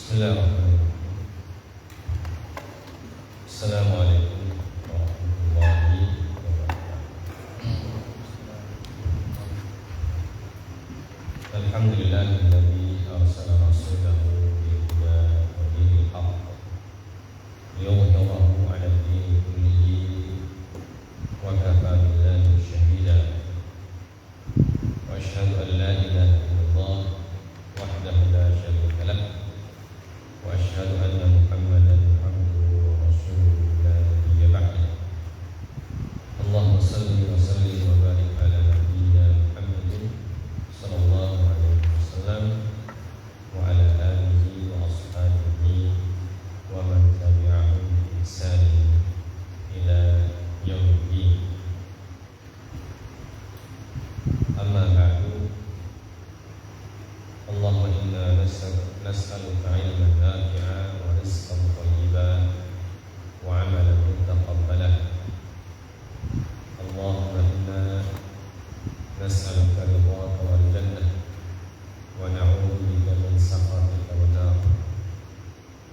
Bismillahirrahmanirrahim. Assalamualaikum warahmatullahi wabarakatuh. Alhamdulillahilladzi arsala rasulahu bil-huda wa dinil haqq liyudhhirahu 'ala ad-dini kullihi wa kafaa billahi shahida. Wa asyhadu an la ilaha illallah wahdahu la syarika lah. Wa asyhadu anna Muhammadan abduhu wa rasuluhu la nabiyya ba'dah. Allahumma shalli wa sallim wa barik ala nabiyyina Muhammadin sallallahu alaihi wasallam wa ala alihi wa ashabihi wa man tabi'ahum bi ihsanin ila yaumiddin. Amma ba'du. Allahumma inna nas'aluka 'ilman nafi'an wa rizqan thayyiban wa 'amalan mutaqabbalan. Allahumma inna nas'aluka ridhaka wal jannah wa na'udzu bika min sakhatika wan nar.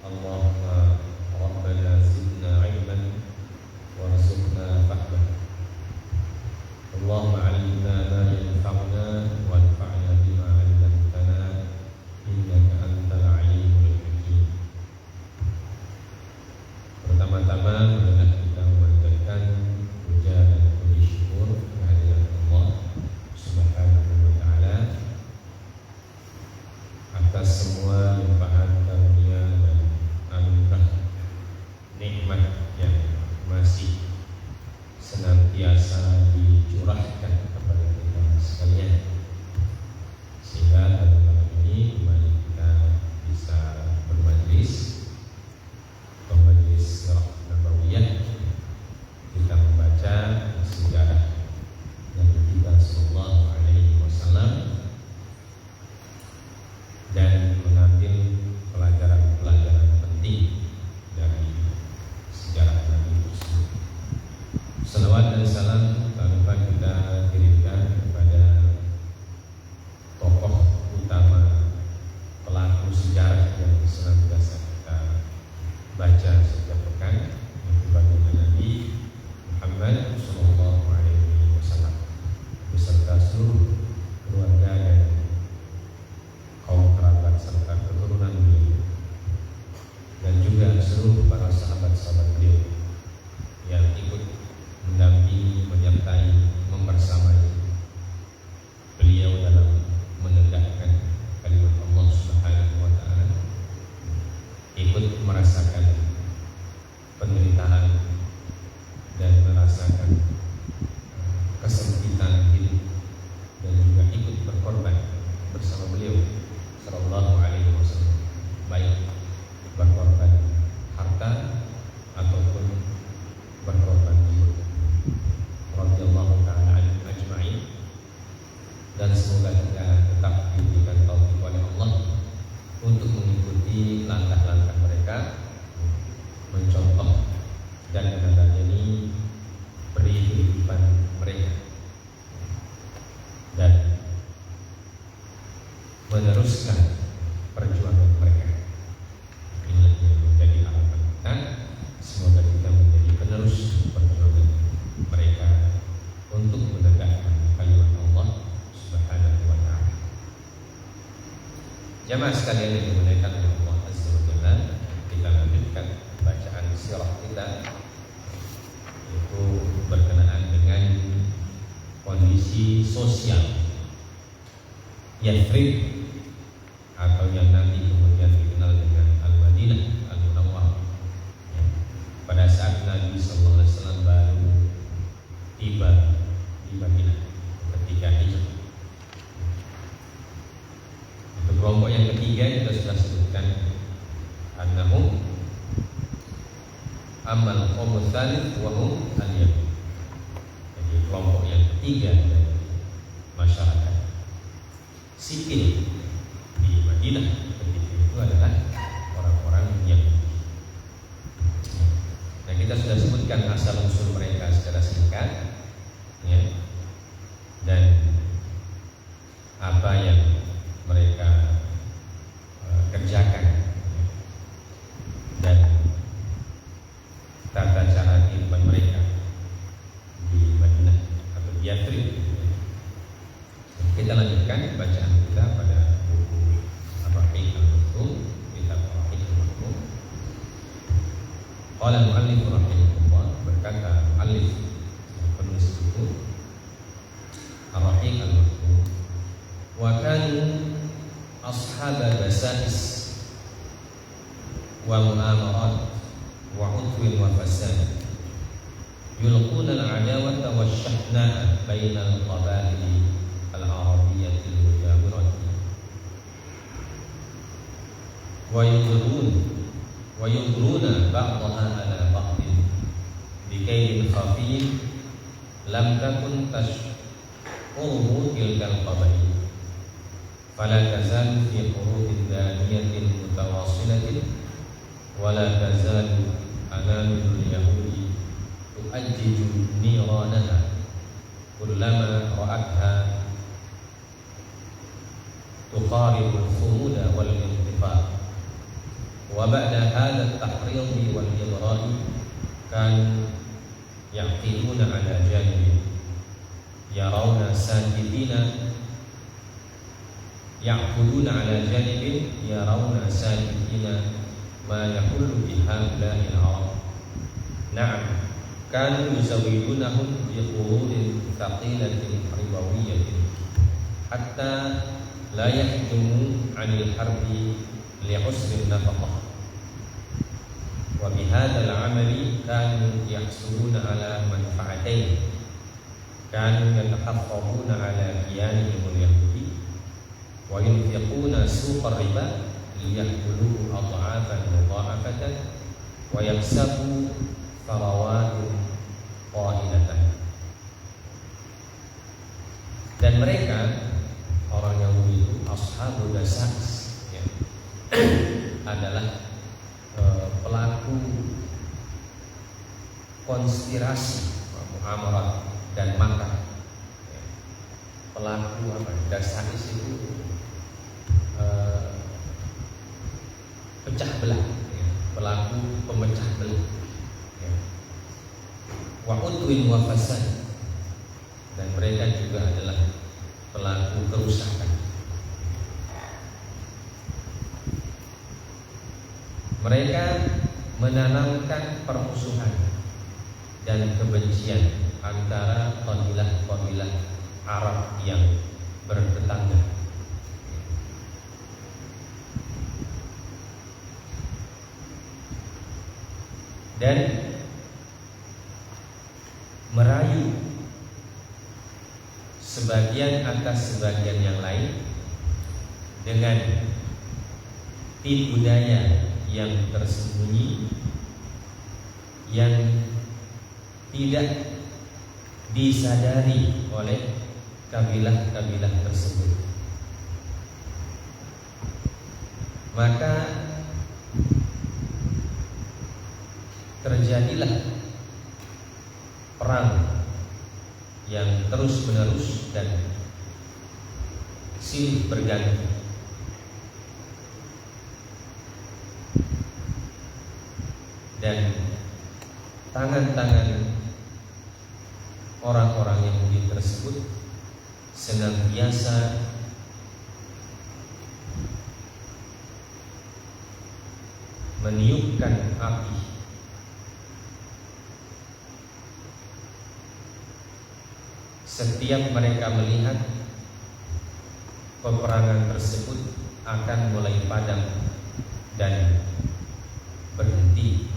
Allahumma rabbana zidna 'ilman warzuqna fahmah. Allahumma 'allimna ma yanfa'una wanfa'na bima 'allamtana innaka antal 'alimul hakim. Pertama-tama adalah kita memanjatkan puja dan puji syukur kehadirat Allah Subhanahu wa taala atas semua limpahan karunia dan anugerah nikmat yang masih senantiasa dicurahkan kepada kita sekalian, sehingga pada malam ini kembali kita bisa bermajlis sirah nabawiyah, kita membaca sejarah Nabi kita sallallahu alaihi wasallam dan mengambil pelajaran-pelajaran penting dari sejarah Nabi tersebut. Salawat dan salam tak lupa kita kirimkan kepada tokoh utama pelaku sejarah yang senantiasa kita baca setiap pekan, yaitu baginda Nabi Muhammad sallallahu alaihi wasallam beserta seluruh keluarga dan kaum kerabat serta keturunan beliau, dan juga seluruh para sahabat-sahabat beliau yang ikut mendampingi, menyertai, membersamai beliau dalam menegakkan kalimat Allah Subhanahu wa taala, ikut merasakan penderitaan dan merasakan kesempitan hidup, dan juga ikut berkorban bersama beliau sallallahu alaihi wasallam, baik berkorban harta ataupun berkorban jiwa. Radhiyallahu ta'ala anhum ajma'in. Dan semoga kita tetap diberikan taufik oleh Allah untuk mengikuti langkah-langkah mereka, mencontoh dan meneladani peri kehidupan mereka, dan meneruskan perjuangan mereka. Inilah yang menjadi harapan kita. Semoga kita menjadi penerus perjuangan mereka untuk menegakkan kalimat Allah Subhanahu wa ta'ala. Jamaah sekalian yang dimuliakan oleh Allah Azza wa Jalla, kita lanjutkan bacaan sirah kita, yaitu berkenaan dengan kondisi sosial Yathrib, atau yang nanti kemudian dikenal dengan Al-Madinah Al-Munawwarah, pada saat Nabi sallallahu alaihi wasallam baru tiba di Madinah ketika hijrah. Untuk kelompok yang ketiga kita sudah sebutkan, annahum amal qaumul tsalits wa hum al-yahud. Jadi kelompok yang ketiga dari masyarakat sipil di Madinah ketika itu adalah orang-orang Yahudi. Nah, kita sudah sebutkan asal usul mereka secara singkat, ya, dan apa yang mereka kerjakan Qala al-mu'allif rahimahullah, berkata mu'allif penulis buku Ar-Rahiq al-Mahfuz, wa kanu ashaba basais wa mu'amarat wa udwin wa fasad yulquna al-adawata wa syahna'a baina al-qabaili al-arabiyyati al-mujawirati wa yudruna ba'daha ala ba'din bikaydin khafiyyin lam takun tash'uruhu tilkal qabail fala tazalu fi hurubin daniyatin mutawasilatin wala tazalu anamilul yahudi tu'ajjiju niranaha kullama ra'atha tuqaribul khumuda wal intifa. Wa ba'da hadha at-tahrid wal idra'i kan yaqiluna ala janibin yarawna sajidina ya'buduna ala janibin yarawna sajidina ma yaqulu bihamlahi al-arab. Na'am, kanu yuzawidunahum bi qururin thaqilatin ribawiyyatin hatta la yahjumu 'anil harbi li'usri nafaqah. Wa bihadzal 'amali kanu yahsuluna 'ala manfa'atayn, kanu yatahaffazuna 'ala kiyanihim al-yahudi wa yunfiquna suqa riba liyahmuluhu adha'afan mudha'afatan wa yaksabu tharawatun qailatan. Dan mereka orang Yahudi itu ashabul basas, ya, adalah pelaku konspirasi, muamarat dan makar. Pelaku apa? Dasaris itu pecah belah, ya. Pelaku pemecah belah, ya. Wa udwin wa fasad, dan mereka juga adalah pelaku kerusakan. Mereka menanamkan permusuhan dan kebencian antara kabilah-kabilah Arab yang bertetangga. Dan merayu sebagian atas sebagian yang lain dengan tipu daya yang tersembunyi, yang tidak disadari oleh kabilah-kabilah tersebut. Maka terjadilah perang yang terus menerus dan silih berganti. Dan tangan-tangan orang-orang Yahudi tersebut senantiasa meniupkan api setiap mereka melihat peperangan tersebut akan mulai padam dan berhenti.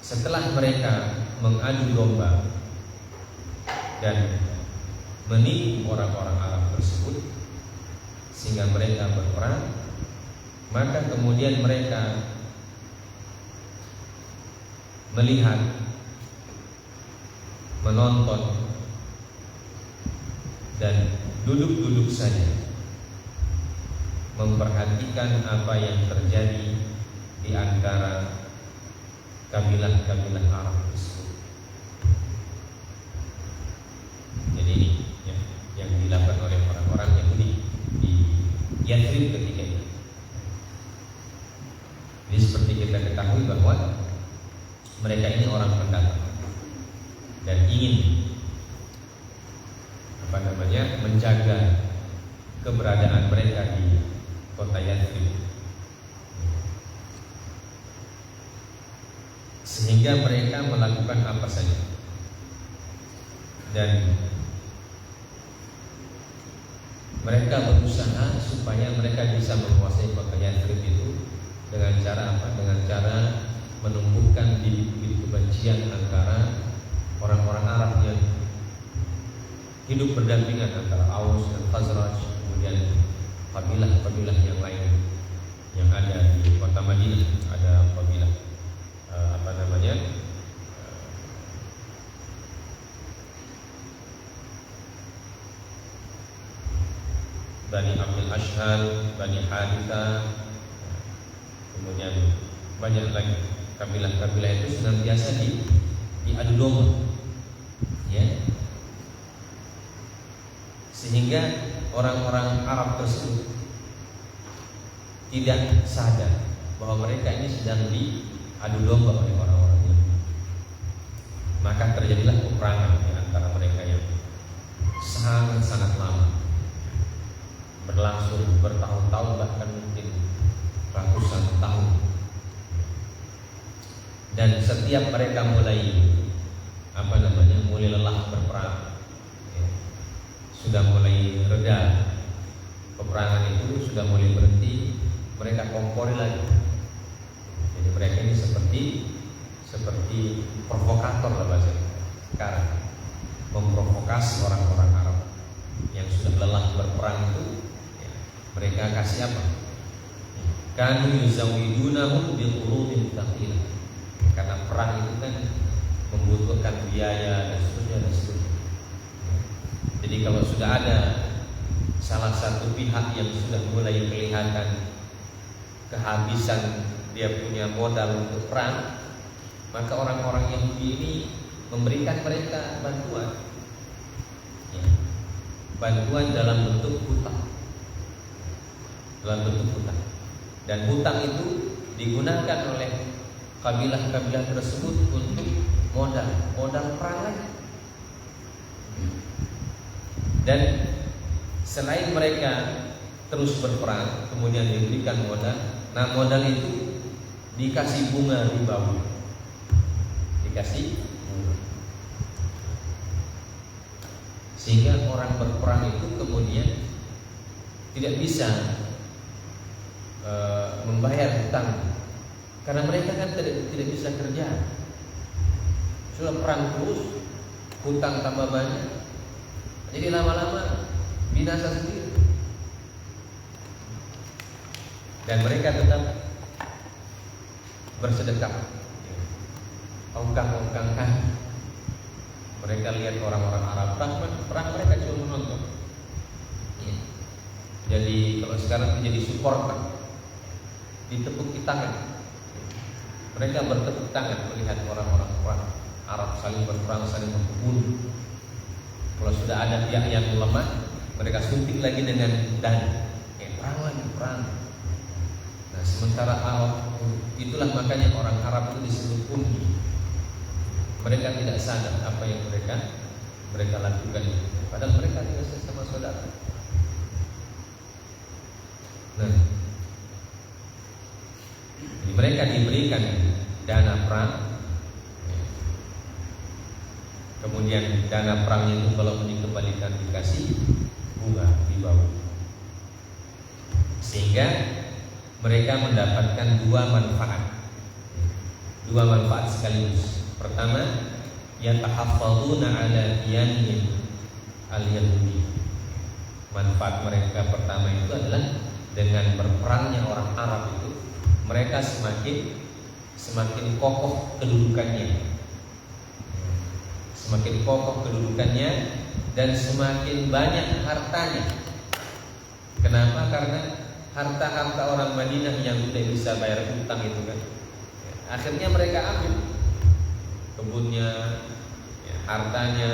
Setelah mereka mengadu domba dan menipu orang-orang Arab tersebut sehingga mereka berperang, maka kemudian mereka melihat, menonton, dan duduk-duduk saja memperhatikan apa yang terjadi di antara kabilah-kabilah Arab tersebut. Jadi ini ya, yang dilakukan oleh orang-orang Yahudi di Yathrib ketika itu. Jadi seperti kita ketahui bahwa mereka ini orang pendatang dan ingin menjaga keberadaan mereka di kota Yathrib. sehingga mereka melakukan apa saja. Dan mereka berusaha supaya mereka bisa menguasai pekerjaan Krip itu dengan cara apa? Dengan cara menumbuhkan bibit-bibit kebencian antara orang-orang Arab yang hidup berdampingan antara Aus dan Khazraj, kemudian kabilah-kabilah yang lain yang ada di kota Madinah. Ada kabilah Bani Abdul Ashhal, Bani Haritha, kemudian banyak lagi kabilah-kabilah itu senantiasa diadu domba, ya. Sehingga orang-orang Arab tersebut tidak sadar bahwa mereka ini sedang diadu domba oleh orang-orang Yahudi. Maka terjadilah peperangan di antara mereka yang sangat-sangat lama, berlangsung bertahun-tahun, bahkan mungkin ratusan tahun. Dan setiap mereka mulai mulai lelah berperang, ya, sudah mulai reda peperangan itu, sudah mulai berhenti, mereka kompori lagi. Jadi mereka ini seperti provokator lah bahasa sekarang, memprovokasi orang-orang Arab yang sudah lelah berperang itu. Mereka kasih apa? Kanu yuzawidunahum biqurudin thaqilah. Karena perang itu kan membutuhkan biaya dan seterusnya. Jadi kalau sudah ada salah satu pihak yang sudah mulai kelihatan kehabisan dia punya modal untuk perang, maka orang-orang Yahudi ini memberikan mereka bantuan, ya, bantuan dalam bentuk hutang. Dan hutang itu digunakan oleh kabilah-kabilah tersebut untuk modal perang lagi. Dan selain mereka terus berperang, kemudian diberikan modal, nah modal itu dikasih bunga ribawi, dikasih bunga, sehingga orang berperang itu kemudian tidak bisa membayar hutang, karena mereka kan tidak bisa kerja. Sudah perang terus, hutang tambah banyak, jadi lama-lama binasa sendiri. Dan mereka tetap bersedekah, ongkang-ongkangkan. Mereka lihat orang-orang Arab perang, mereka cuma menonton. Jadi kalau sekarang menjadi supporter, ditepuk di tangan. Mereka bertepuk tangan melihat orang-orang perang Arab saling berperang, saling membunuh. Kalau sudah ada pihak yang lemah, mereka suntik lagi dengan dana, perang lagi, perang. Nah, sementara itulah makanya orang Arab itu disebut ummi. Mereka tidak sadar apa yang mereka lakukan itu. Padahal mereka tidak sesama saudara. Nah, jadi mereka diberikan dana perang, kemudian dana perang itu kalau dikembalikan dikasih bunga di bawah, sehingga mereka mendapatkan dua manfaat sekaligus. Pertama, yatahaffazuna ala diyanihim al-yahudi. Manfaat mereka pertama itu adalah dengan berperangnya orang Arab itu, mereka semakin kokoh kedudukannya, dan semakin banyak hartanya. Kenapa? Karena harta-harta orang Madinah yang tidak bisa bayar hutang itu kan, akhirnya mereka ambil kebunnya, hartanya,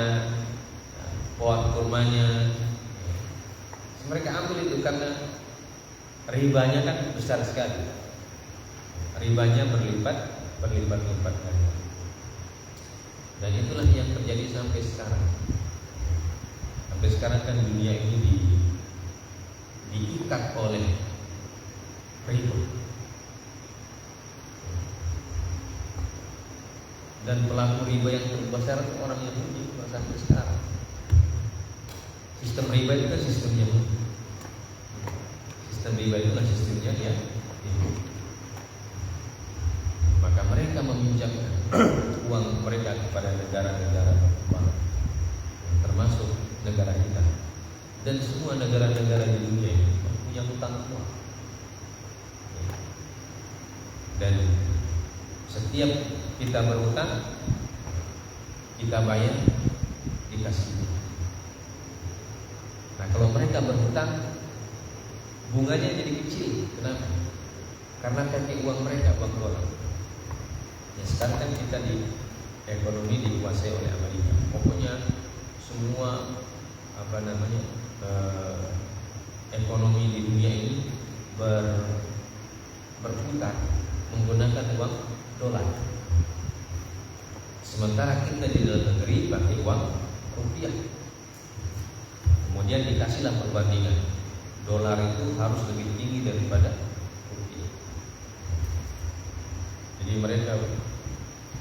pohon kurmanya, mereka ambil itu karena ribanya kan besar sekali. Ribanya berlipat-lipat kali. Dan itulah yang terjadi sampai sekarang. Sampai sekarang kan dunia ini diikat oleh riba. Dan pelaku riba yang terbesar itu orang Yahudi sampai sekarang. Sistem riba itu kan sistemnya. Sistem riba itu kan sistemnya ya. Maka mereka meminjamkan uang mereka kepada negara-negara berkembang, termasuk negara kita. Dan semua negara-negara di dunia ini punya hutang uang. Dan setiap kita berhutang, kita bayar, dikasih. Nah, kalau mereka berhutang, bunganya jadi kecil. Kenapa? Karena pakai uang mereka, uang dolar. Ya, sekarang kan kita di ekonomi dikuasai oleh Amerika. Pokoknya semua ekonomi di dunia ini berputar menggunakan uang dolar. Sementara kita di dalam negeri pakai uang rupiah. Kemudian dikasihlah perbandingan, dolar itu harus lebih tinggi daripada rupiah. Jadi mereka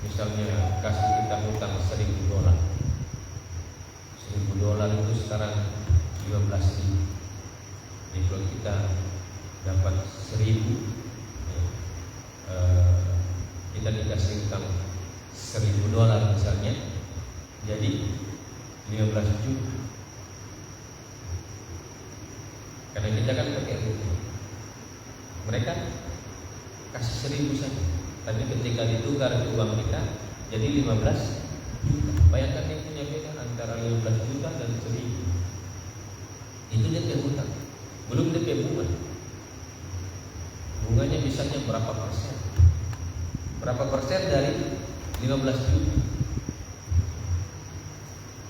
misalnya kasih kita hutang $1.000. $1.000 itu sekarang 15.000. Jadi kalau kita dapat 1.000, kita dikasih hutang $1.000 misalnya, jadi 15 juta. Karena kita kan pakai rupiah, mereka kasih 1.000 saja, tapi ketika ditukar ke uang kita jadi 15 juta. Bayangkan dia punya beda antara 15 juta dan 1.000. Itu dia punya hutang, belum dia punya bunga. Bunganya misalnya berapa persen? Berapa persen dari 15 juta?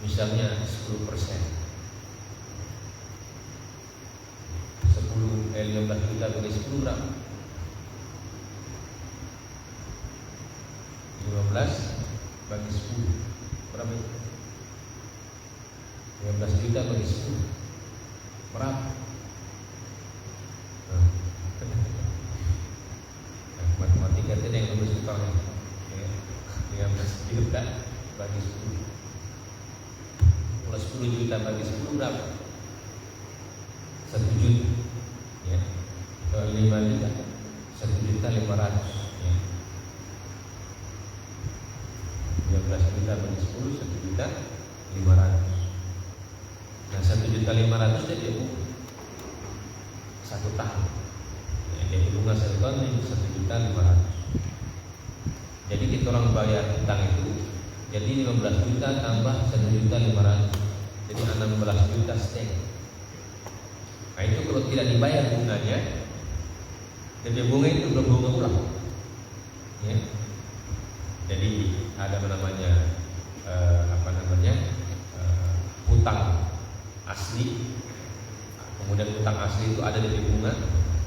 Misalnya 10%. 15 juta bagi 10 berapa? 15 bagi 10 berapa itu? 15 juta bagi 10 berapa? Matematika itu yang lulus sekolahnya. 15 juta bagi 10. Kalau 10 juta bagi 10 berapa? 1 juta. Ya. Kalau 5 juta 1.500.000. Ya. 15 juta bagi 10 1.500.000. Nah, 1.500.000 jadi bunga 1 tahun. Ya, jadi bunga 1 tahun ini 1.500.000. Jadi kita orang bayar hutang itu jadi 15 juta tambah 1.500.000. Jadi 16 juta setengah. Nah, itu kalau tidak dibayar bunganya, jadi bunga itu belum bunga ulang. Ya. Jadi ada namanya hutang asli. Kemudian hutang asli itu ada dari bunga.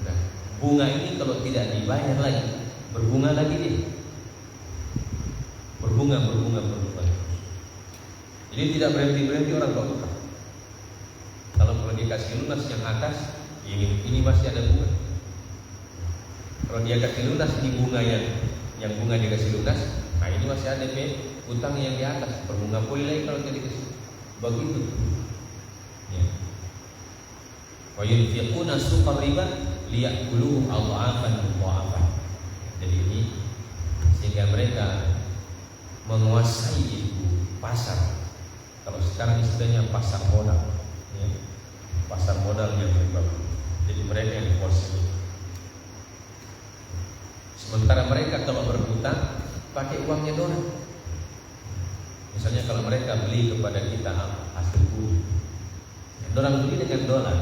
Nah, bunga ini kalau tidak dibayar lagi, berbunga lagi dia. Berbunga. Jadi tidak berhenti orang berhutang. Kalau dikasih lunas yang atas, ini masih ada bunga. Kalau dia kasih lunas di bunga yang bunga dikasih lunas, nah ini masih ada hutang yang di atas, berbunga pulih lagi kalau dia dikasih. Begitu. Ya. Wa yunfiquna suqa riba liya'kulu adha'afan mudha'afan. Jadi ini sehingga mereka menguasai itu pasar. Kalau sekarang istilahnya pasar modal, ya. Pasar modal yang riba. Jadi mereka yang dikuasai. Sementara mereka kalau berhutang pakai uangnya dolar. Misalnya kalau mereka beli kepada kita hasil bumi, orang beli dengan dolar.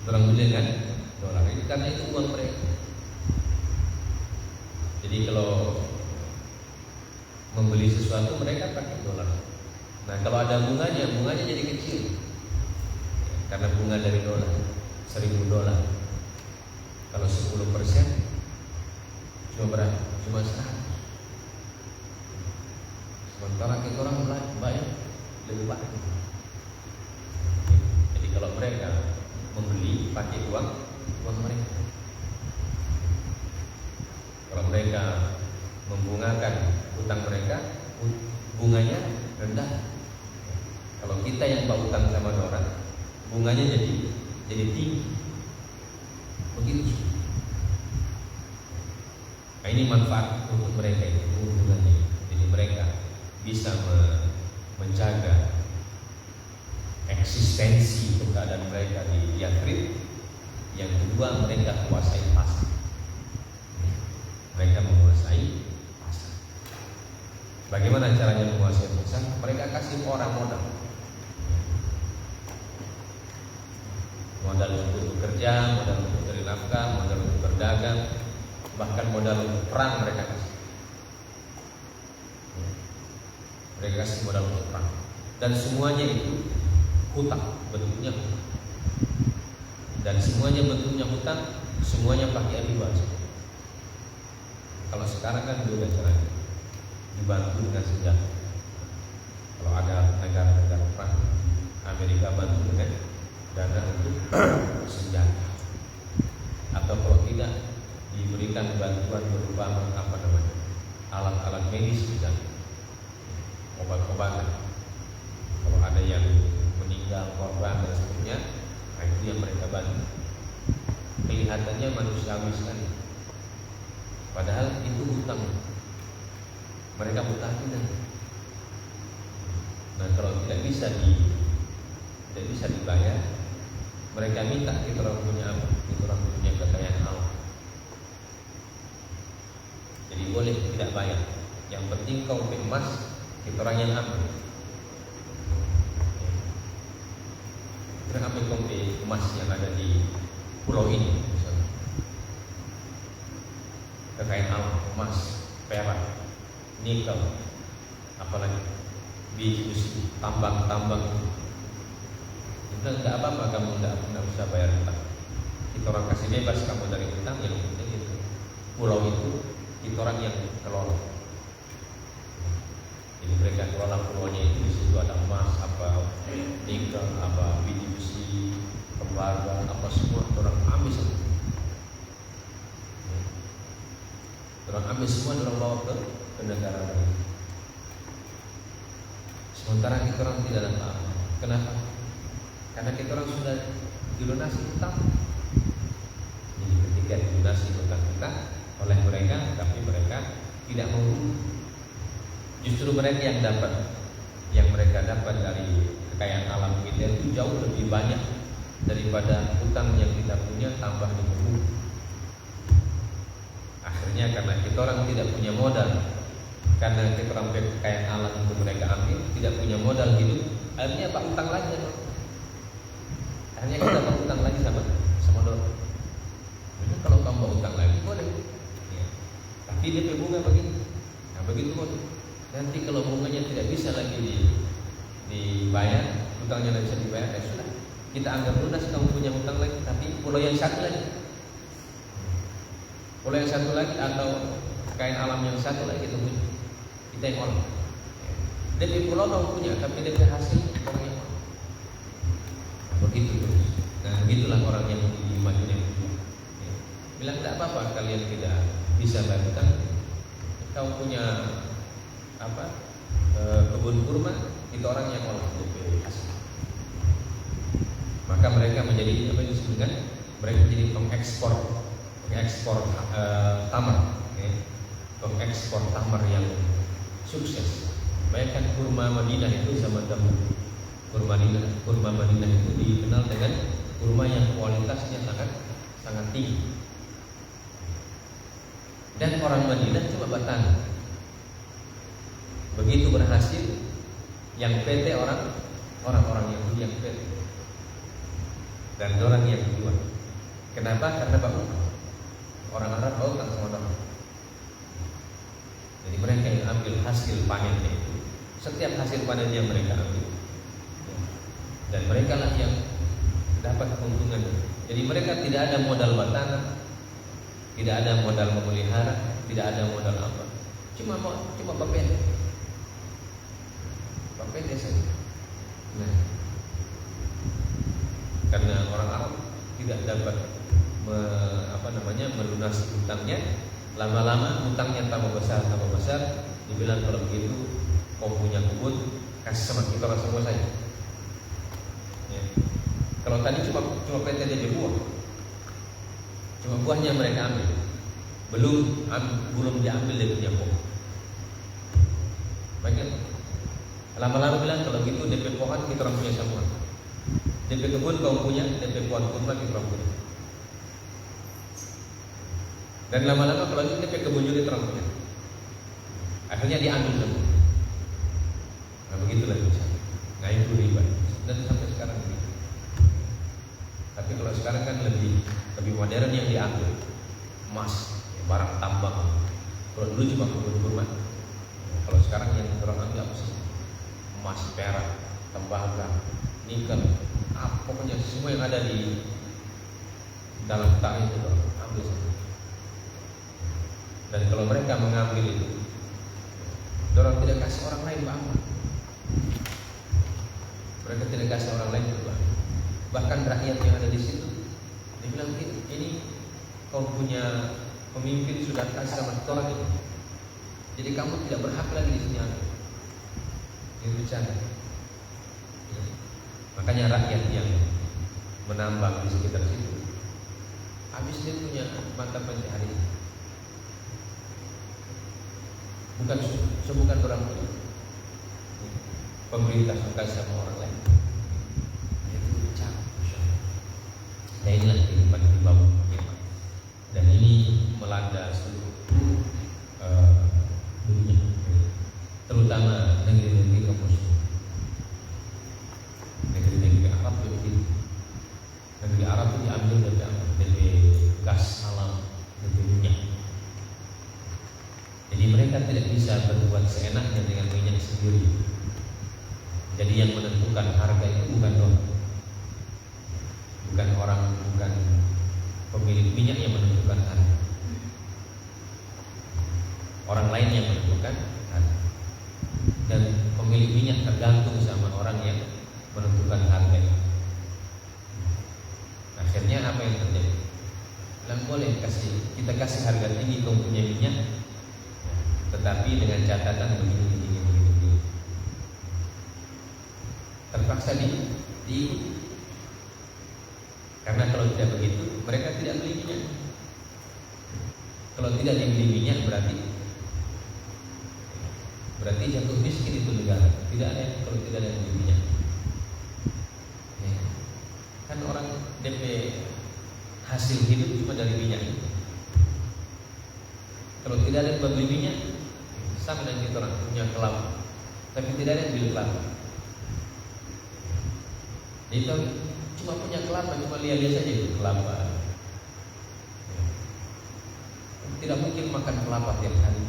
Orang beli dengan dolar. Ini karena itu uang mereka. Jadi kalau membeli sesuatu mereka pakai dolar. Nah, kalau ada bunganya jadi kecil. Karena bunga dari dolar, $1.000. Kalau 10% cuma berapa? Cuma 100. Sementara kita orang bayar lebih banyak. Jadi kalau mereka membeli pakai uang mereka. Kalau mereka membuat hutang mereka bunganya rendah. Kalau kita yang berutang sama orang, bunganya jadi tinggi. Begitu. Nah, ini manfaat untuk mereka itu keuntungannya. Jadi mereka bisa menjaga eksistensi keadaan mereka di Yathrib. Yang kedua, mereka kuasai pasar. Mereka menguasai pasar. Bagaimana caranya menguasai pasar? Mereka kasih orang modal. Modal untuk bekerja, modal untuk mencari nafkah, modal untuk berdagang, bahkan modal untuk perang mereka kasih. Mereka kasih modal untuk perang. Dan semuanya itu hutang, bentuknya hutang. Dan semuanya bentuknya hutang, semuanya pakai riba. Kalau sekarang kan beda caranya, dibantu dengan senjata. Kalau ada negara-negara perang, Amerika bantu dengan dana untuk senjata, atau kalau tidak diberikan bantuan berupa alat-alat medis, misalnya obat-obatan. Kalau ada yang meninggal, korban dan seterusnya, nah itu yang mereka bantu. Kelihatannya manusiawi sekali, padahal itu hutang. Mereka hutangin. Nah, kalau tidak bisa dibayar, mereka minta kita orang punya apa? Kita orang punya kekayaan alam. Jadi boleh tidak bayar. Yang penting kau emas, kita orang yang ambil. Kita ambil kau emas yang ada di pulau ini, misalnya. Kekayaan alam, emas, perak, nikel, apalagi biji besi, tambang. Enggak apa-apa, kamu enggak usah bayar hutang. Kita orang kasih bebas kamu dari hutang, yang penting itu pulau itu kita orang yang kelola. Jadi mereka kelola pulaunya itu, di situ ada emas, apa nikel, apa biji besi, tembaga, apa semua orang ambil semua. Orang ambil semua, orang bawa ke negara mereka. Sementara kita orang tidak ada apa-apa. Kenapa? Karena kita orang sudah dilunasi hutang. Jadi ketika dilunasi hutang kita oleh mereka, tapi mereka tidak mau. Justru mereka yang mereka dapat dari kekayaan alam kita itu jauh lebih banyak daripada hutang yang kita punya tambah di bumi. Akhirnya karena kita orang tidak punya modal, karena kita orang kekayaan alam itu mereka ambil, tidak punya modal hidup, akhirnya apa, hutang lagi. Akhirnya kita berhutang lagi sama dolar. Jadi kalau kamu berhutang lagi boleh, ya. Tapi DP bunga begini. Nah begitu boleh. Nanti kalau bunganya tidak bisa lagi dibayar, hutangnya tidak bisa dibayar, ya sudah. Kita anggap lunas kamu punya hutang lagi, tapi pulau yang satu lagi, atau kekayaan alam yang satu lagi itu punya. Kita yang olah. DP pulau kamu punya, tapi DP hasil orang yang olah. Begitu terus. Nah begitulah orang yang di Madinah itu. Ya. Bilang tak apa-apa kalian tidak bisa bayar. Kau punya apa? Kebun kurma, itu orang yang olah DP hasil. Maka mereka menjadi apa yang disebut dengan mereka jadi pengekspor tamar, ya. Pengekspor tamar yang sukses. Bayangkan kurma Madinah itu zaman dahulu. Kurma Madinah itu dikenal dengan kurma yang kualitasnya sangat tinggi. Dan orang Madinah cuma bertani. Begitu berhasil, yang PT orang-orang Yahudi yang PT. Dan orang yang kedua. Kenapa? Karena orang Arab berutang sama orang. Jadi mereka yang ambil hasil panennya itu, setiap hasil panen yang mereka ambil, dan mereka lah yang dapat keuntungan. Jadi mereka tidak ada modal bertanam, tidak ada modal memelihara, tidak ada modal apa, cuma bapenda saja. Nah, karena orang Arab tidak dapat melunasi hutangnya, lama-lama hutangnya tambah besar, Dibilang kalau begitu kau punya kebun, kasih sama kita orang semua saja. Ya. Kalau tadi cuma PT DP buah, cuma buahnya mereka ambil, belum diambil dari punya pohon. Baiklah. Lama-lama bilang kalau gitu DP pohon kita orang punya semua. DP kebun kau punya, DP pohon kurma kita orang punya. Dan lama-lama kalau itu DP kebun juga kita orang punya. Akhirnya diambil semua. Nah begitulah itu. Nah itu riba. Dan sampai sekarang begitu. Tapi kalau sekarang kan lebih modern yang diambil emas, barang tambang. Kalau dulu cuma kebun kurma. Kalau sekarang yang orang ambil apa sih? Emas, perak, tembaga, nikel, pokoknya semua yang ada di dalam tanah itu ambil saja. Dan kalau mereka mengambil itu, orang tidak kasih orang lain bang. Mereka tidak kasih orang lain bang. Bahkan rakyat yang ada di situ, dia bilang ini kau punya pemimpin sudah kasih sama orang itu. Jadi kamu tidak berhak lagi di sini ada. Ini bicara. Makanya rakyat yang menambang di sekitar situ, habis dia punya mata pencaharian. Bukan orang punya. Pemerintah suka sama orang lain. Itu bicara. Dan inilah kehidupan di bawah. Dan ini melanda seluruh dunia, terutama negeri-negeri kaum muslimin. Negeri-negeri Arab juga begitu. Negeri Arab itu diambil dari gas alam, dari minyak. Jadi mereka tidak bisa berbuat seenaknya dengan minyak sendiri. Jadi yang menentukan harga itu bukan pemilik minyak yang menentukan harga. Orang lain yang menentukan harga. Dan pemilik minyak tergantung sama orang yang menentukan harga. Akhirnya apa yang terjadi? Boleh kita kasih harga tinggi kau punya minyak, tetapi dengan catatan begini. Terpaksa diikuti. Karena kalau tidak begitu, mereka tidak beli minyak. Kalau tidak dibeli minyak berarti jatuh miskin itu negara. Kalau tidak ada yang beli minyak. Kan orang DP hasil hidup cuma dari minyak itu. Kalau tidak ada yang beli minyak, sama dengan kita orang punya kelapa, tapi tidak ada yang beli kelapa. Itu cuma punya kelapa, cuma lihat-lihat saja itu kelapa. Tidak mungkin makan kelapa tiap hari.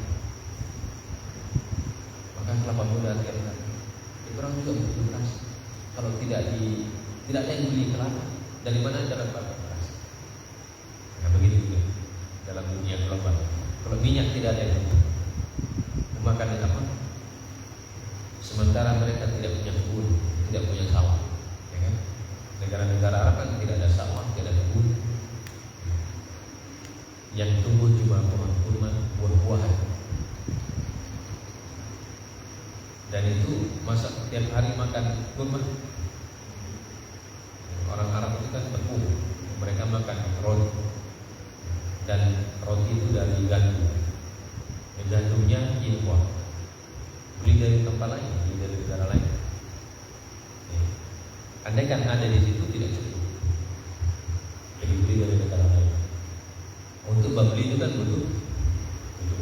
Makan kelapa muda tiap hari. Itu orang juga butuh beras. Kalau tidak ada yang beli kelapa, dari mana dapat beras? Nah begitu juga dalam dunia global. Kalau minyak tidak ada yang beli, memakan apa? Sementara mereka tidak punya kebun, tidak punya sawah. Negara-negara Arab kan tidak ada sawah, tidak ada kebun. Yang tumbuh cuma pohon kurma, buah-buahan. Dan itu masa tiap hari makan kurma. Orang Arab itu kan tepung, mereka makan roti. Dan roti itu dari gandum. Gandumnya impor. Beli dari tempat lain, beli dari negara lain. Andai kan ada di situ tidak cukup, jadi beli dari negara lain. Untuk beli itu kan butuh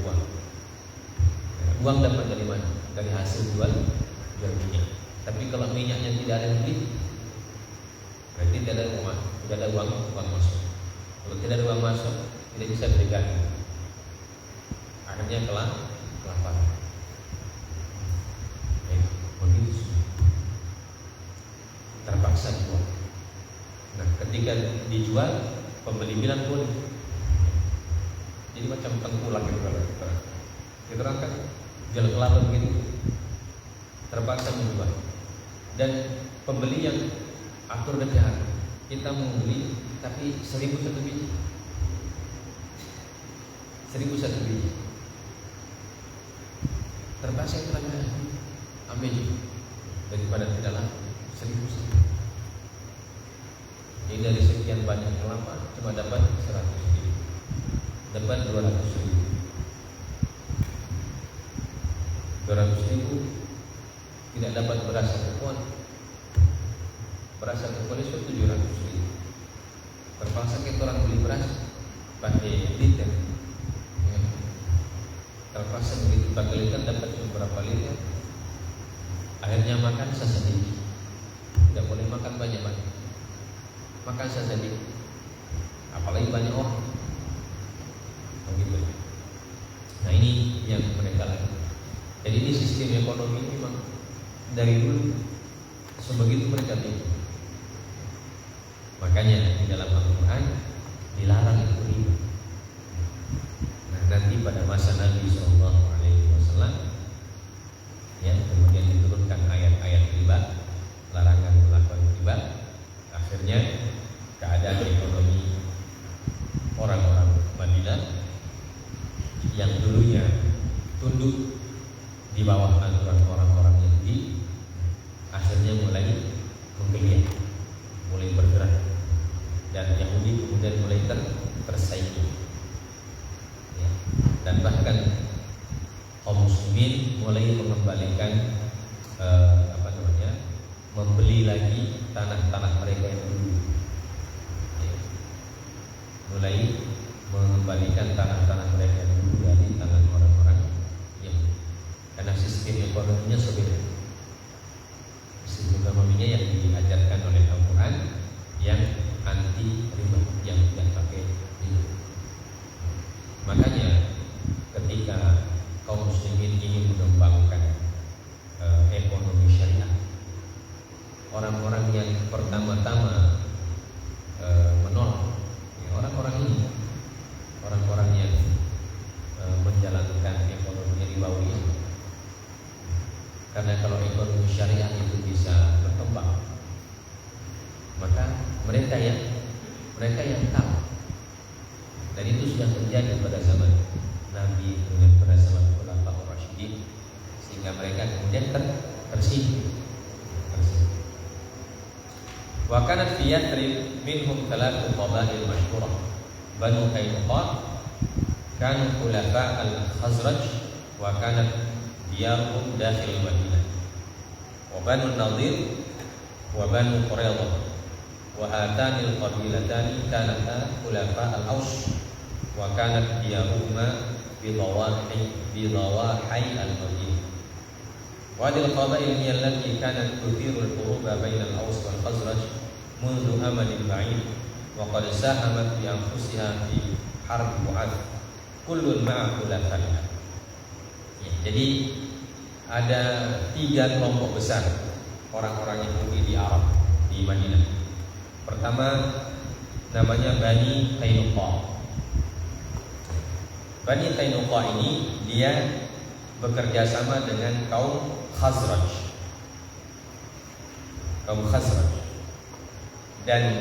uang. Uang dapat dari mana? Dari hasil jual minyak. Tapi kalau minyaknya tidak ada yang beli, berarti tidak ada uang masuk. Kalau tidak ada uang masuk, tidak bisa berikan. Akhirnya kelaparan. Begitu. Terpaksa dijual. Nah, ketika dijual, pembeli bilang boleh. Jadi macam tengkulak gitu kalau kita orang kan jual kelapa begitu, terpaksa menjual. Dan pembeli yang atur dan jahat, kita mau beli tapi 1.000 satu biji. 1.000 satu biji. terpaksa itu lagi ambil daripada tidak laku 1.000 sendiri. Jadi dari sekian banyak ulama cuma dapat 100.000, dapat 200.000. 200.000 tidak dapat beras satu pon. Beras satu pon itu 700.000. Terpaksa kita orang beli beras pakai liter. Ya. Terpaksa begitu pakai liter dapat beberapa liter. Akhirnya makan sesedikit. Tidak boleh makan banyak-banyak. Makan sesedikit. Apalagi banyak orang. Begitu. Nah ini yang mereka lakukan. Jadi ini sistem ekonomi memang dari dulu sebegitu mereka bikin. Makanya di dalam Al-Quran dilarang itu riba. Nah nanti pada masa Nabi SAW ya kemudian diturunkan ayat-ayat riba, larangan melakukan riba. Akhirnya keadaan ekonomi orang-orang Madinah yang dulunya tunduk di bawah aturan orang-orang Yahudi akhirnya mulai menggeliat, mulai bergerak, dan Yahudi kemudian mulai tersaingi ya. Dan bahkan kaum muslimin mulai mengembalikan membeli lagi tanah-tanah mereka yang dulu ya. Mulai mengembalikan tanah-tanah mereka yang dulu dari tangan orang-orang Yahudi. Karena sistem ekonominya berbeda. Sistem ekonominya yang diajarkan oleh Al-Quran yang anti riba, yang tidak pakai riba. Makanya ketika kaum muslimin ingin mengembangkan ekonomi syariah, orang-orang yang pertama-tama menolak ya, orang-orang ini, orang-orang yang menjalankan ekonomi ribawi. Karena kalau ekonomi syariah itu bisa berkembang, maka mereka yang tahu. Dan itu sudah terjadi pada zaman Nabi, kemudian pada zaman Khulafaur Rasyidin, sehingga mereka kemudian tersinggung. Wa kanat fi Yathrib minhum thalathu qabail masyhurah. Banu Qainuqa kanu khulafa al-Khazraj wa kanat diyarhum dakhil Madinah. Wa Banu Nadir wa Banu Quraidah. Wa hatani al-qabilatani kanata khulafa al-Aws wa kanat diyaruhuma bi dawahi al-Madinah. Wa hadhihi al-qabail hiya allati kanat tuthiru al-huruba baina al-Aws wal Khazraj منذ أمد بعيد وقد ساهمت بأنفسها في حرب Mu'adz kullun ma'a khulafaiha. Jadi ada 3 kelompok besar orang-orang Yahudi di Arab, di Madinah. Pertama namanya Bani Qainuqa. Bani Qainuqa ini dia bekerja sama dengan kaum Khazraj. Kaum Khazraj. Dan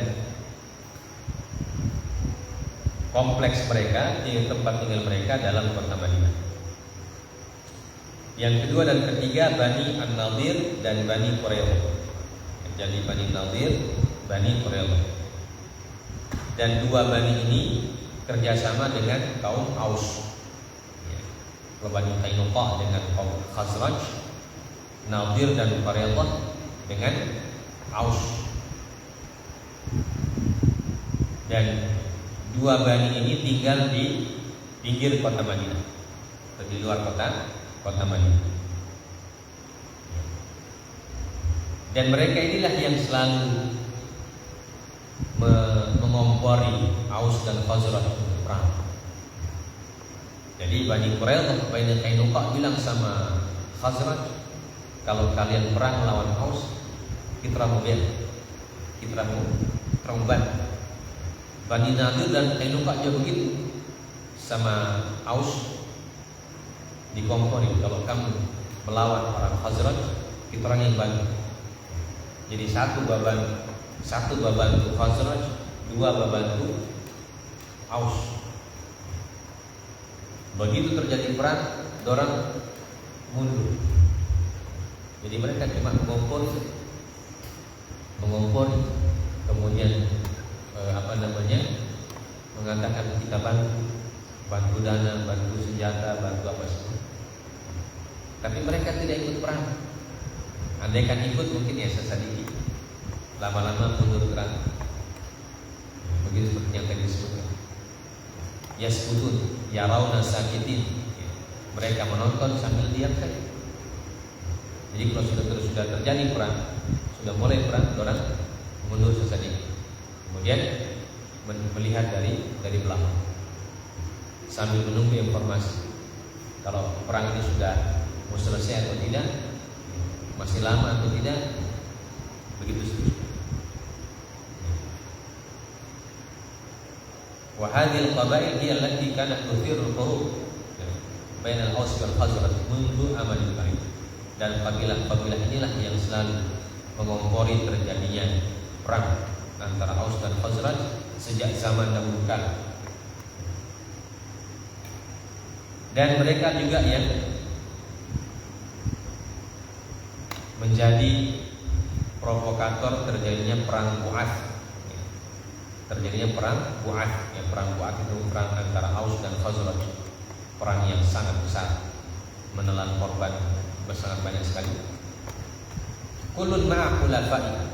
kompleks mereka, tempat tinggal mereka dalam kota Madinah. Yang kedua dan ketiga Bani An-Nadir dan Bani Quraidah. Jadi Bani Nadir, Bani Quraidah. Dan 2 Bani ini kerjasama dengan kaum Aus. Bani Qainuqa dengan kaum Khazraj, Nadir dan Quraidah dengan Aus. Dan 2 Bani ini tinggal di pinggir kota Madinah atau di luar kota Madinah. Dan mereka inilah yang selalu mengompori Aus dan Khazraj untuk perang. Jadi Bani Quraidah, Bani Qainuqa bilang sama Khazraj, kalau kalian perang lawan Aus, kita mau bela, kita mau bantu. Bani Nadir dan Qainuqa juga begitu sama Aus, dikompori, kalau kamu melawan orang Khazraj, kita orang yang bantu. Jadi 1 babantu Khazraj, 2 babantu Aus. Begitu terjadi perang, dorang mundur. Jadi mereka cuma mengompori, kemudian mengatakan kita bantu dana, bantu senjata, bantu apa semua. Tapi mereka tidak ikut perang. Andaikan ikut mungkin ya sesedikit, lama-lama mundur perang. Begitu seperti yang tadi disebutkan. Yasbutun, yarawna sakitin. Mereka menonton sambil diam saja. Jadi kalau sudah terjadi perang, sudah mulai perang, orang mundur sesedikit. Kemudian melihat dari belakang sambil menunggu informasi. Kalau perang ini sudah mau selesai atau tidak, masih lama atau tidak, begitu seterusnya. Wa hadhil qabail hiya allati kanat tuthiru al-hurub bain al-Aws wal Khazraj mundu amalil baik. Dan kabilah-kabilah inilah yang selalu mengompori terjadinya perang antara Aus dan Khazraj sejak zaman dahulu kala. Dan mereka juga yang menjadi provokator terjadinya perang Bu'ath. Terjadinya perang Bu'ath. Perang Bu'ath itu perang antara Aus dan Khazraj. Perang yang sangat besar, menelan korban sangat banyak sekali. Kullun ma'a khulafai.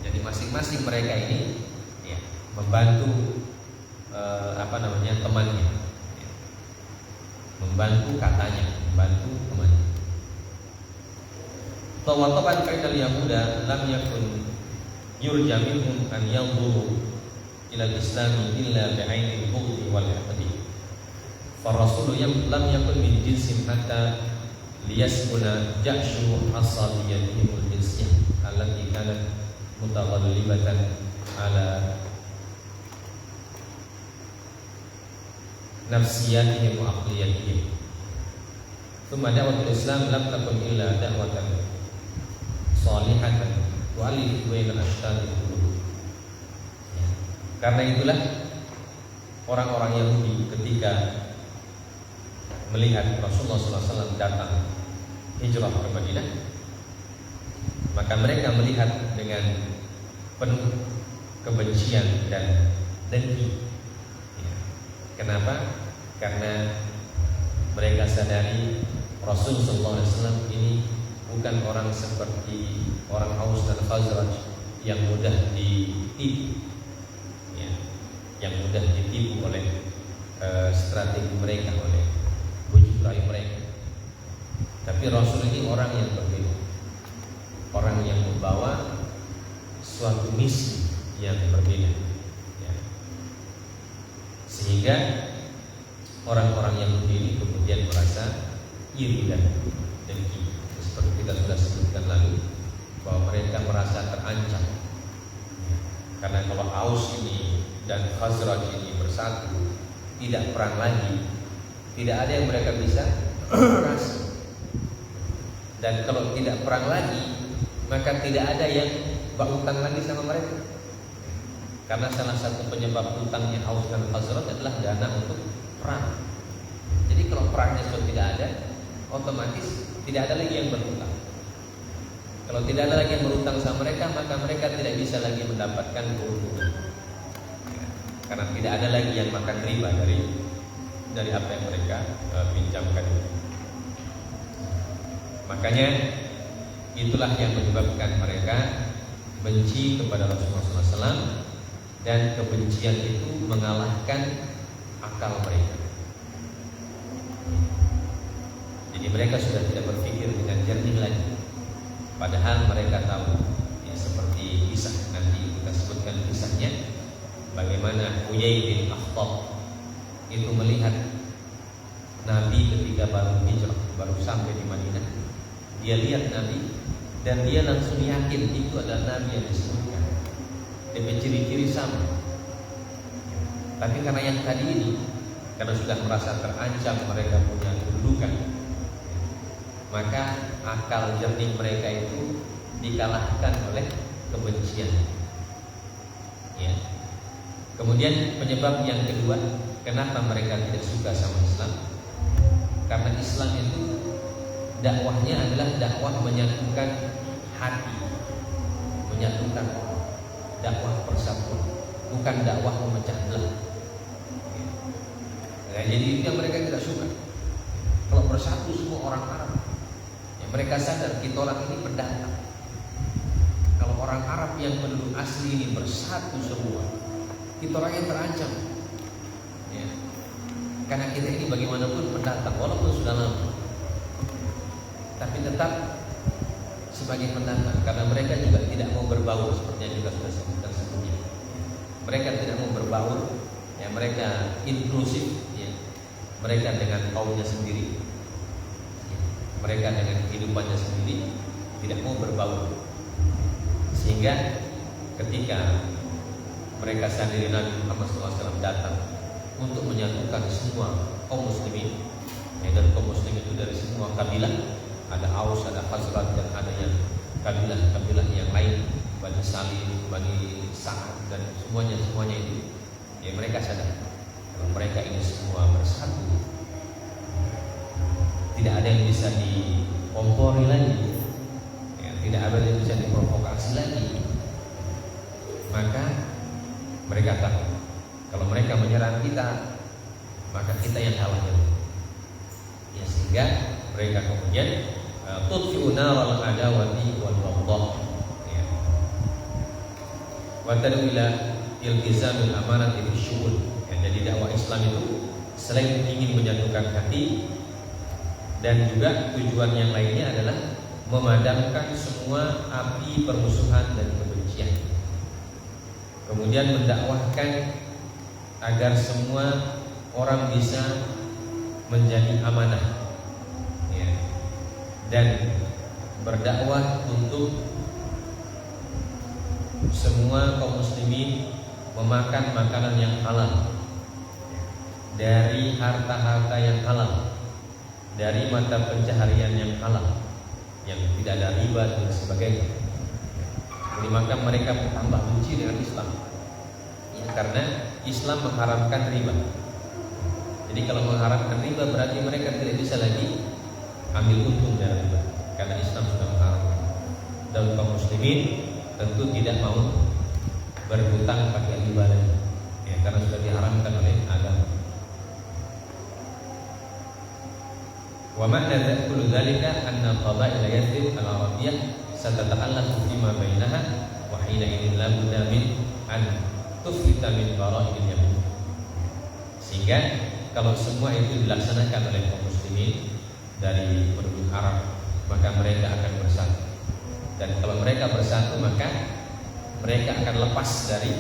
Jadi masing-masing mereka ini membantu temannya. Membantu katanya, membantu temannya. Tawataban kaidal yahuda lam yakun yurja minhum an yanzuru ila al-islam illa bi'ainil bughdi wal ihqadi. Fa rasul lam yakun min jinsin hatta liyasbuna ja'shu asabiyatihim al-jinsiyah allati kanat mutaghallibatan ala nafsiyatihim wa aqliyatihim. Thumma da'watul Islam lam takun illa da'watan salihatan tu'allif bainal ashtati qulub. Karena itulah orang-orang Yahudi ketika melihat Rasulullah SAW datang hijrah ke Madinah, maka mereka melihat dengan penuh kebencian dan dengki. Kenapa? Karena mereka sadari Rasul Sallallahu Alaihi Wasallam ini bukan orang seperti orang Aus dan Khazraj yang mudah ditipu, yang mudah ditipu oleh strategi mereka, oleh bujuk rayu mereka. Tapi Rasul ini orang yang berbeda, orang yang membawa suatu misi yang berbeda, sehingga orang-orang yang ini kemudian merasa iri dan dengki. Seperti kita sudah sebutkan lalu, bahwa mereka merasa terancam, karena kalau Aus ini dan Khazraj ini bersatu, tidak perang lagi, tidak ada yang mereka bisa operasi. Dan kalau tidak perang lagi, maka tidak ada yang berutang lagi sama mereka. Karena salah satu penyebab utangnya Aus dan Khazraj adalah dana untuk perang. Jadi kalau perangnya sudah tidak ada, otomatis tidak ada lagi yang berutang. Kalau tidak ada lagi yang berutang sama mereka, maka mereka tidak bisa lagi mendapatkan keuntungan. Karena tidak ada lagi yang makan riba dari apa yang mereka pinjamkan. Makanya itulah yang menyebabkan mereka benci kepada Rasulullah SAW, dan kebencian itu mengalahkan akal mereka. Jadi mereka sudah tidak berpikir dengan jernih lagi. Padahal mereka tahu, seperti kisah nanti kita sebutkan kisahnya, bagaimana Huyai bin Akhtab itu melihat Nabi ketika baru hijrah, baru sampai di Madinah. Dia lihat Nabi dan dia langsung yakin itu adalah Nabi yang disebutkan. Dia ciri-ciri sama. Tapi karena yang tadi ini, karena sudah merasa terancam mereka punya kedudukan, maka akal jernih mereka itu dikalahkan oleh kebencian. Kemudian penyebab yang kedua, kenapa mereka tidak suka sama Islam? Karena Islam itu dakwahnya adalah dakwah menyatukan hati, menyatukan orang, dakwah persatuan, bukan dakwah memecah belah. Nah, jadi itu yang mereka tidak suka. Kalau bersatu semua orang Arab, ya mereka sadar kita orang ini pendatang. Kalau orang Arab yang penduduk asli ini bersatu semua, kita orang yang terancam. Ya. Karena kita ini bagaimanapun pendatang, walaupun sudah lama, tapi tetap sebagai pendatang. Karena mereka juga tidak mau berbaur, seperti yang juga sudah sebutkan sebelumnya. Mereka tidak mau berbaur, ya mereka inklusif, ya. Mereka dengan kaumnya sendiri, ya. Mereka dengan kehidupannya sendiri, tidak mau berbaur. Sehingga ketika mereka sendiri Nabi Muhammad SAW datang untuk menyatukan semua kaum muslimin, ya, dan kaum muslimin itu dari semua kabilah, ada Aus, ada Khazraj, dan ada yang kabilah-kabilah yang lain, Bani Salim, Bani Sa'ad, dan semuanya itu, ya mereka sadar kalau mereka ini semua bersatu, tidak ada yang bisa dikompori lagi, ya, tidak ada yang bisa diprovokasi lagi. Maka mereka tahu kalau mereka menyerang kita, maka kita yang kalahnya. Ya, sehingga mereka kemudian tudfi'u naral adawati wal baghdha, ya. Wa tad'u ila iltizamil amanati fi syu'un. Ya, jadi dakwah Islam itu selain ingin menyatukan hati, dan juga tujuan yang lainnya adalah memadamkan semua api permusuhan dan kebencian. Kemudian mendakwahkan agar semua orang bisa menjadi amanah, ya, dan berdakwah untuk semua kaum muslimin memakan makanan yang halal, dari harta-harta yang halal, dari mata pencaharian yang halal, yang tidak ada riba dan sebagainya. Jadi maka mereka bertambah benci dengan Islam, ya, karena Islam mengharamkan riba. Jadi kalau mengharamkan riba berarti mereka tidak bisa lagi ambil untung dari riba, karena Islam sudah mengharamkan. Dan kaum muslimin tentu tidak mau berhutang pakai riba lagi, ya, karena sudah diharamkan oleh agama. Wa ma'na kullu dzalika anna qabail Yathrib al-Arabiyyah satata'allaqu fima bainaha wa hina idin la budda min an tufita min bara'il yahud. Sehingga kalau semua itu dilaksanakan oleh kaum muslimin dari penduduk Arab, maka mereka akan bersatu. Dan kalau mereka bersatu, maka mereka akan lepas dari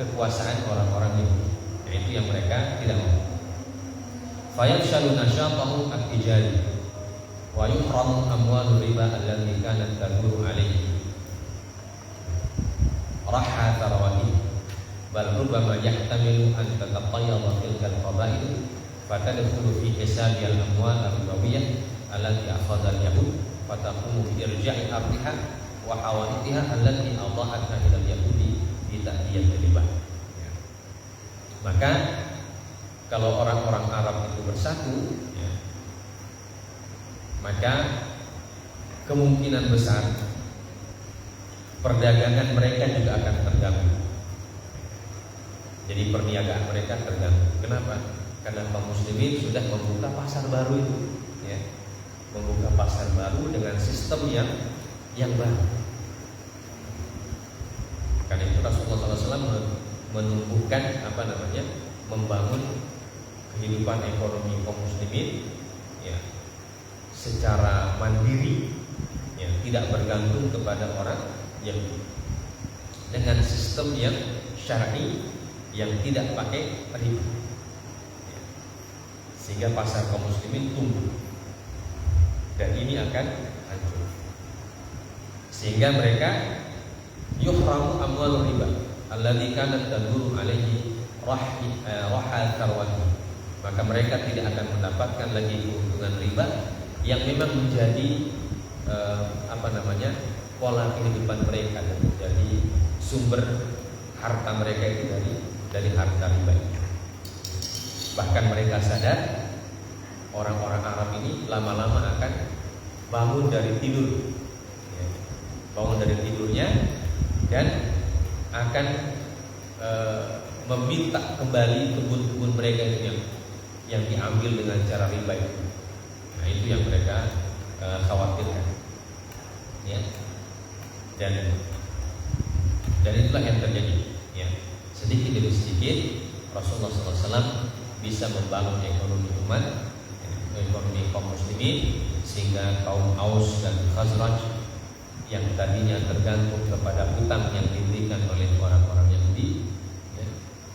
kekuasaan orang-orang Yahudi, yaitu yang mereka tidak mau. Fayafshalu nasyatahu at-tijari wa yuhramu amwalu riba allati kanat taduru alaihi raha tarawati bal rubbama yahtamilu an tatatayyada tilka al-qabail fatadkhulu fi hisabi al-amwal ar-ribawiyyah allati akhadha al-yahud fataqumu bi irja'i ardiha wa hawaitiha allati adha'atha ila al-yahudi bi ta'diyat riba. Maka kalau orang-orang Arab itu bersatu, ya, maka kemungkinan besar perdagangan mereka juga akan terganggu. Jadi perniagaan mereka terganggu. Kenapa? Karena kaum muslimin sudah membuka pasar baru itu, ya, membuka pasar baru dengan sistem yang baru. Karena itu Rasulullah SAW menumbuhkan membangun kehidupan ekonomi kaum muslimin, ya, secara mandiri, ya, tidak bergantung kepada orang Yahudi, dengan sistem yang syar'i yang tidak pakai riba, ya. Sehingga pasar kaum muslimin tumbuh, dan ini akan hancur. Sehingga mereka yuhramu amwal riba alladzi kanat taduru alaihi raha tarwati. Maka mereka tidak akan mendapatkan lagi keuntungan riba yang memang menjadi pola kehidupan mereka, dan menjadi sumber harta mereka itu dari harta riba. Bahkan mereka sadar orang-orang Arab ini lama-lama akan bangun dari tidur, ya, bangun dari tidurnya dan akan meminta kembali kebun-kebun mereka yang diambil dengan cara riba itu. Nah, itu yang mereka khawatirkan, ya. Dan itulah yang terjadi, ya. Sedikit demi sedikit Rasulullah SAW bisa membangun ekonomi umat, ekonomi kaum muslimin, sehingga kaum Aus dan Khazraj yang tadinya tergantung kepada hutang yang diberikan oleh orang-orang Yahudi, ya,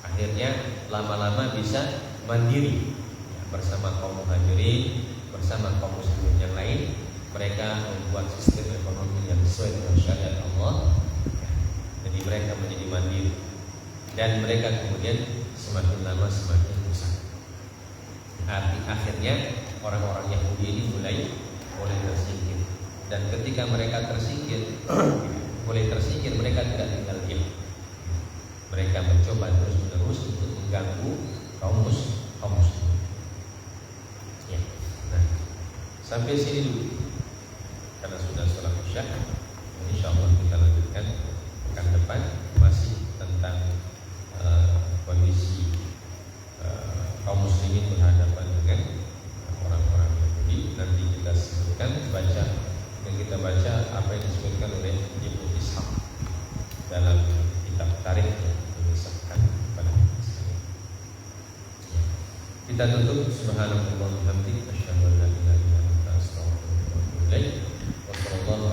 akhirnya lama-lama bisa mandiri, ya, bersama kaum Muhajirin, bersama kaum muslimin yang lain. Mereka membuat sistem ekonomi yang sesuai dengan syariat Allah, ya. Jadi mereka menjadi mandiri dan mereka kemudian semakin lama semakin besar. Akhirnya orang-orang Yahudi ini mulai tersingkir, dan ketika mereka mulai tersingkir, mereka tidak tinggal diam. Mereka mencoba terus-menerus untuk mengganggu kaum muslim. Ya. Nah, sampai sini dulu karena sudah sholat isya. Insyaallah kita lanjutkan pekan depan masih tentang kondisi kaum muslimin berhadapan dengan orang-orang Yahudi. Nanti kita sebutkan, kita baca apa yang disebutkan oleh Ibnu Ishaq dalam kitab tarikh yang menyesatkan pada kita. Kita tutup. Subhanallah wa bihamdihi, asyhadu an la ilaha illa anta, astaghfiruka wa atubu ilaik. Wassallallahu